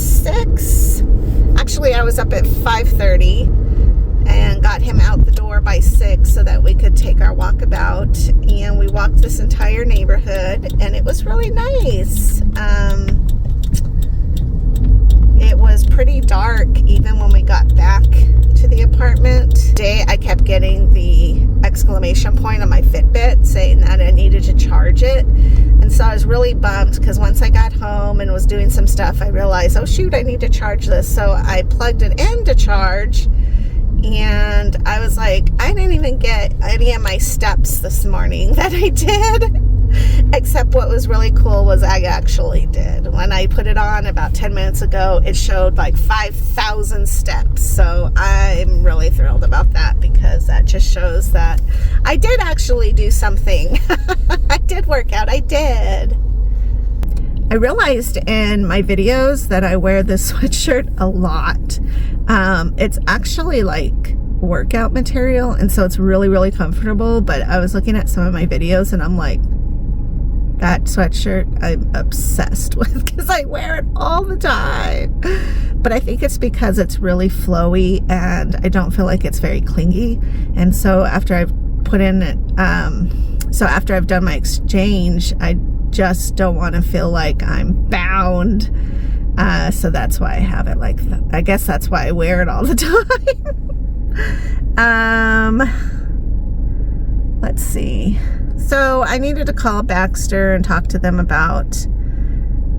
6. Actually, I was up at 5:30 and got him out the door by 6 so that we could take our walkabout. And we walked this entire neighborhood, and it was really nice. It was pretty dark even when we got back to the apartment. Today, I kept getting the exclamation point on my Fitbit saying that I needed to charge it. And so I was really bummed because once I got home and was doing some stuff, I realized, oh shoot, I need to charge this. So I plugged it in to charge, and I was like, I didn't even get any of my steps this morning that I did. Except what was really cool was I actually did. When I put it on about 10 minutes ago, it showed like 5,000 steps. So I'm really thrilled about that because that just shows that I did actually do something. I did work out. I did. I realized in my videos that I wear this sweatshirt a lot. It's actually like workout material, and so it's really, really comfortable. But I was looking at some of my videos and I'm like, that sweatshirt I'm obsessed with because I wear it all the time. But I think it's because it's really flowy and I don't feel like it's very clingy. And so after I've put in it, after I've done my exchange, I just don't want to feel like I'm bound. So that's why I have it like that. I guess that's why I wear it all the time. Let's see. So I needed to call Baxter and talk to them about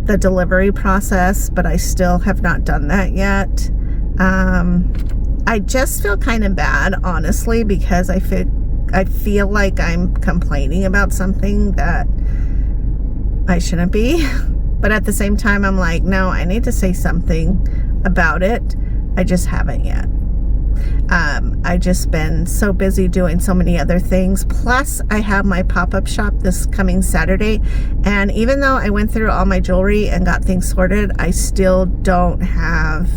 the delivery process, but I still have not done that yet. I just feel kind of bad, honestly, because I feel like I'm complaining about something that I shouldn't be. But at the same time, I'm like, no, I need to say something about it. I just haven't yet. I've just been so busy doing so many other things. Plus, I have my pop-up shop this coming Saturday. And even though I went through all my jewelry and got things sorted, I still don't have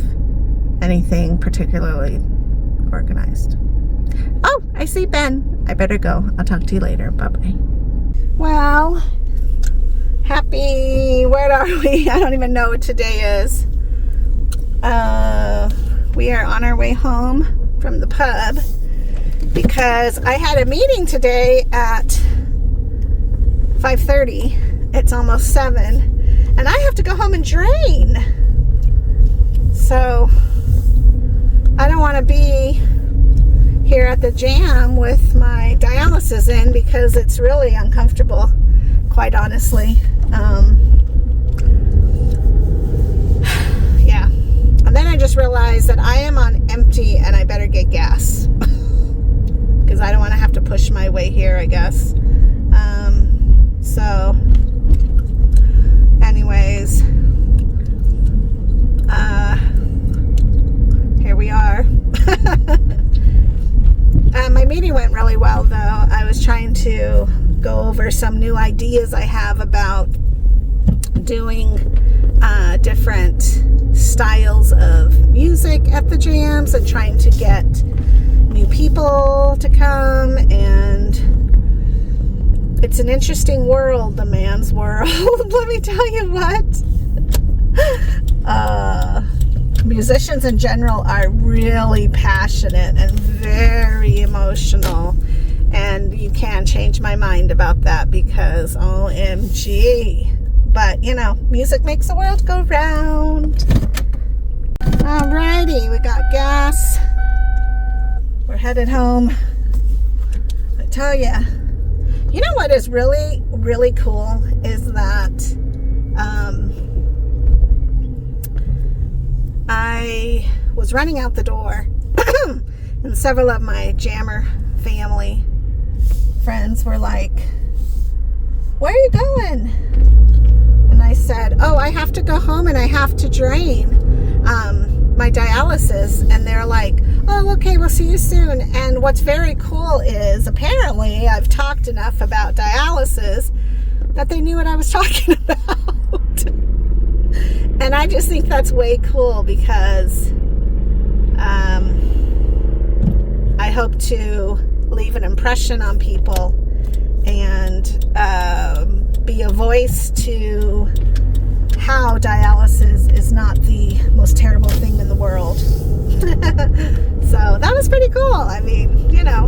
anything particularly organized. Oh, I see Ben. I better go. I'll talk to you later. Bye-bye. Well, where are we? I don't even know what today is. We are on our way home from the pub because I had a meeting today at 5:30. It's almost 7, and I have to go home and drain. So I don't want to be here at the jam with my dialysis in because it's really uncomfortable, quite honestly. Yeah. And then I just realized that I am on empty and I better get gas because I don't want to have to push my way here, I guess. So anyways, here we are. My meeting went really well, though. I was trying to go over some new ideas I have about doing different styles of music at the jams and trying to get new people to come. And it's an interesting world, the man's world. Let me tell you what. Musicians in general are really passionate and very emotional, and you can't change my mind about that because OMG. But you know, music makes the world go round. Alrighty, we got gas. We're headed home. I tell ya, you know what is really, really cool is that I was running out the door and several of my jammer family friends were like, where are you going? And I said, oh, I have to go home and I have to drain my dialysis. And they're like, oh, okay, we'll see you soon. And what's very cool is apparently I've talked enough about dialysis that they knew what I was talking about. And I just think that's way cool because I hope to leave an impression on people and be a voice to how dialysis is not the most terrible thing in the world. So that was pretty cool. I mean, you know,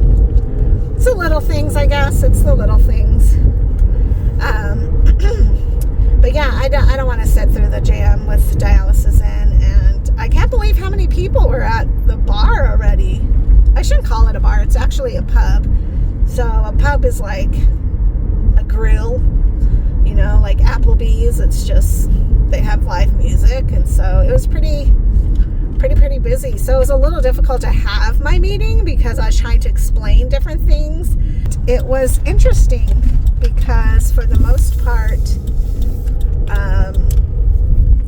it's the little things, I guess. It's the little things. But yeah, I don't want to sit through the jam with dialysis in. And I can't believe how many people were at the bar already. I shouldn't call it a bar. It's actually a pub. So a pub is like a grill, you know, like Applebee's. It's just, they have live music. And so it was pretty busy. So it was a little difficult to have my meeting because I was trying to explain different things. It was interesting because for the most part,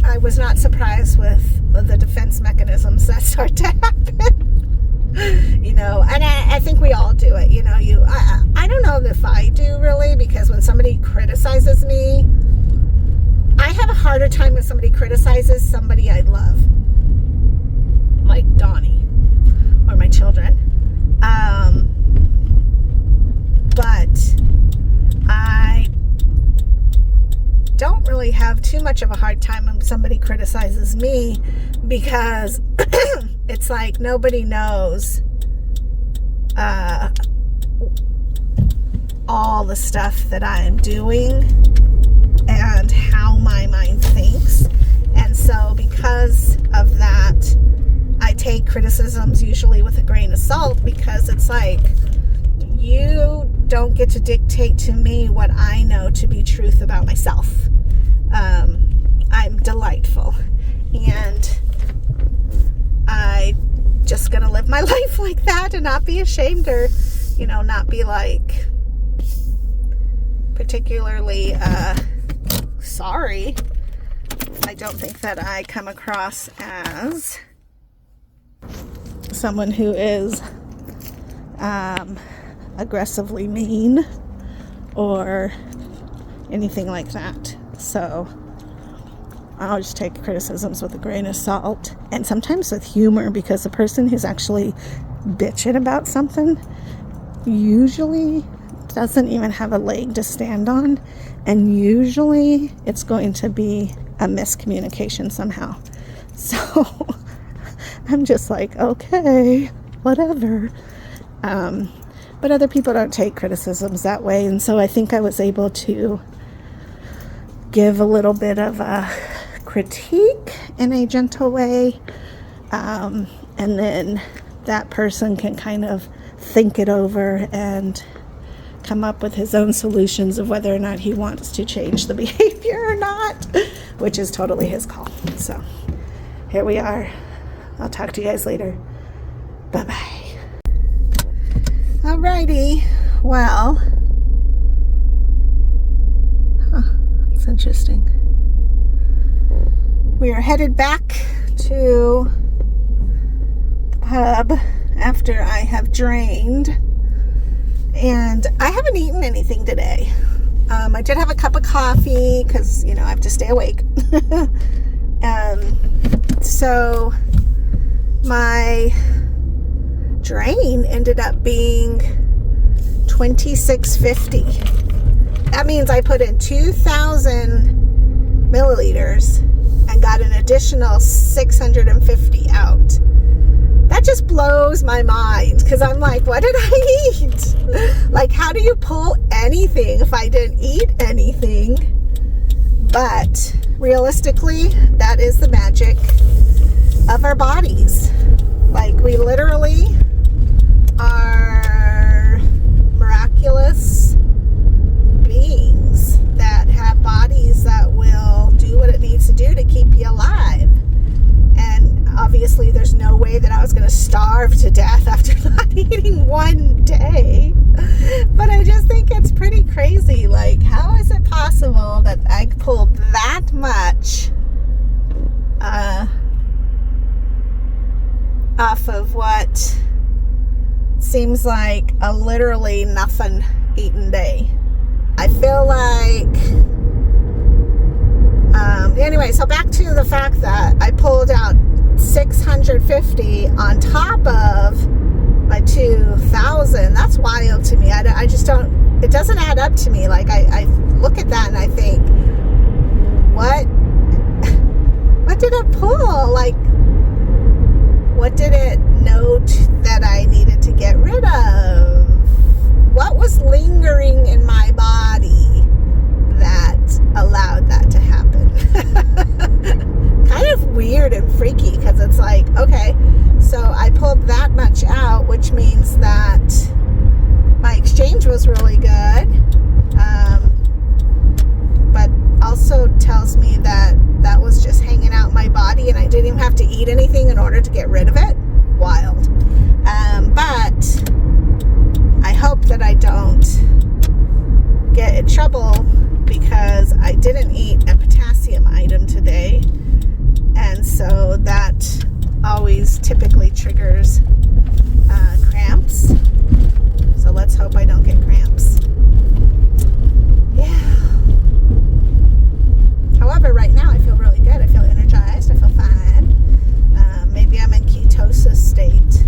I was not surprised with the defense mechanisms that start to happen. You know, and I think we all do it. You know, I don't know if I do really, because when somebody criticizes me, I have a harder time when somebody criticizes somebody I love, like Donnie or my children. But I don't really have too much of a hard time when somebody criticizes me, because it's like nobody knows all the stuff that I am doing and how my mind thinks. And so because of that, I take criticisms usually with a grain of salt, because it's like, you don't get to dictate to me what I know to be truth about myself. I'm delightful, and I just gonna live my life like that and not be ashamed, or, you know, not be like particularly sorry. I don't think that I come across as someone who is aggressively mean or anything like that. So I'll just take criticisms with a grain of salt, and sometimes with humor, because the person who's actually bitching about something usually doesn't even have a leg to stand on, and usually it's going to be a miscommunication somehow. So I'm just like, okay, whatever. But other people don't take criticisms that way, and so I think I was able to give a little bit of a critique in a gentle way, and then that person can kind of think it over and come up with his own solutions of whether or not he wants to change the behavior or not, which is totally his call. So here we are. I'll talk to you guys later. Bye-bye. Alrighty. Well, it's interesting. We are headed back to the pub after I have drained, and I haven't eaten anything today. I did have a cup of coffee because, you know, I have to stay awake. So my drain ended up being $26.50. That means I put in 2,000 milliliters and got an additional 650 out. That just blows my mind, because I'm like, what did I eat? Like, how do you pull anything if I didn't eat anything? But realistically, that is the magic of our bodies. Like, we literally are miraculous beings that have bodies that will do what it needs to do to keep you alive. And obviously there's no way that I was going to starve to death after not eating one day. But I just think it's pretty crazy. Like, how is it possible that I pulled that much off of what seems like a literally nothing eaten day? I feel like anyway, so back to the fact that I pulled out 650 on top of my 2,000. That's wild to me. I just don't, it doesn't add up to me. Like, I look at that and I think, what freaking freaky, because it's like, okay, so I pulled that much out, which means that my exchange was really good, but also tells me that that was just hanging out in my body and I didn't even have to eat anything in order to get rid of it. Wild. But I hope that I don't get in trouble, because I didn't eat a potassium item today, and so that always typically triggers cramps. So let's hope I don't get cramps. Yeah. However, right now I feel really good. I feel energized. I feel fine. Maybe I'm in ketosis state.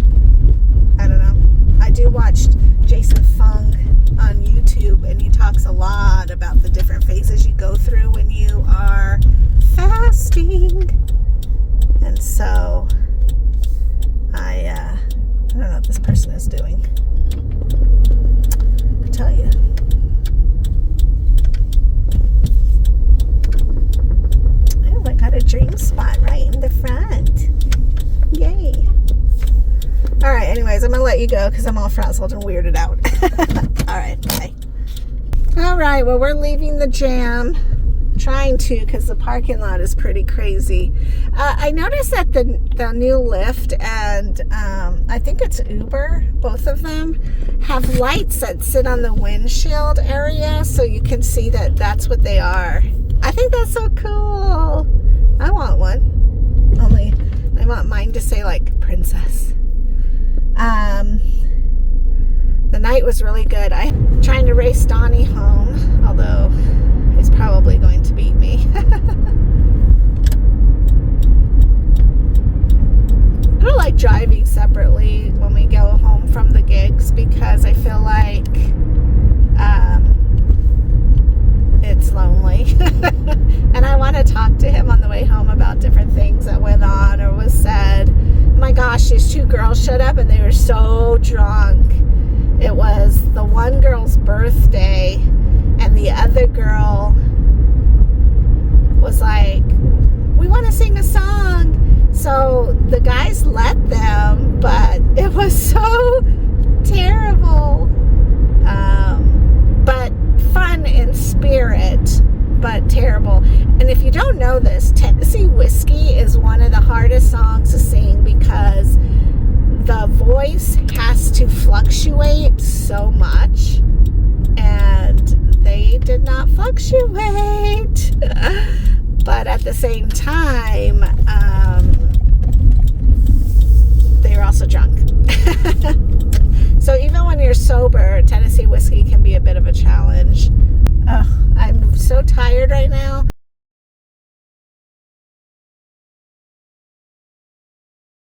I don't know. I do watch Jason Fung on YouTube, and he talks a lot about the different phases you go through when you are fasting. And so I don't know what this person is doing. I tell you. Oh, I got a dream spot right in the front. Yay. All right, anyways, I'm going to let you go because I'm all frazzled and weirded out. All right, bye. All right, well, we're leaving the jam. Trying to, because the parking lot is pretty crazy. I noticed that the new Lyft and I think it's Uber, both of them, have lights that sit on the windshield area, so you can see that that's what they are. I think that's so cool. I want one. Only I want mine to say, like, princess. The night was really good. I'm trying to race Donnie home, although he's probably going to beat me. I don't like driving separately when we go home from the gigs, because I feel like it's lonely. And I want to talk to him on the way home about different things that went on or was said. Oh my gosh, these two girls showed up and they were so drunk. It was the one girl's birthday, and the other girl was like, we want to sing a song. So the guys let them, but it was so terrible. But fun in spirit, but terrible. And if you don't know this, Tennessee Whiskey is one of the hardest songs to sing, because the voice has to fluctuate so much, and they did not fluctuate. But at the same time, they were also drunk. So even when you're sober, Tennessee Whiskey can be a bit of a challenge. I'm so tired right now.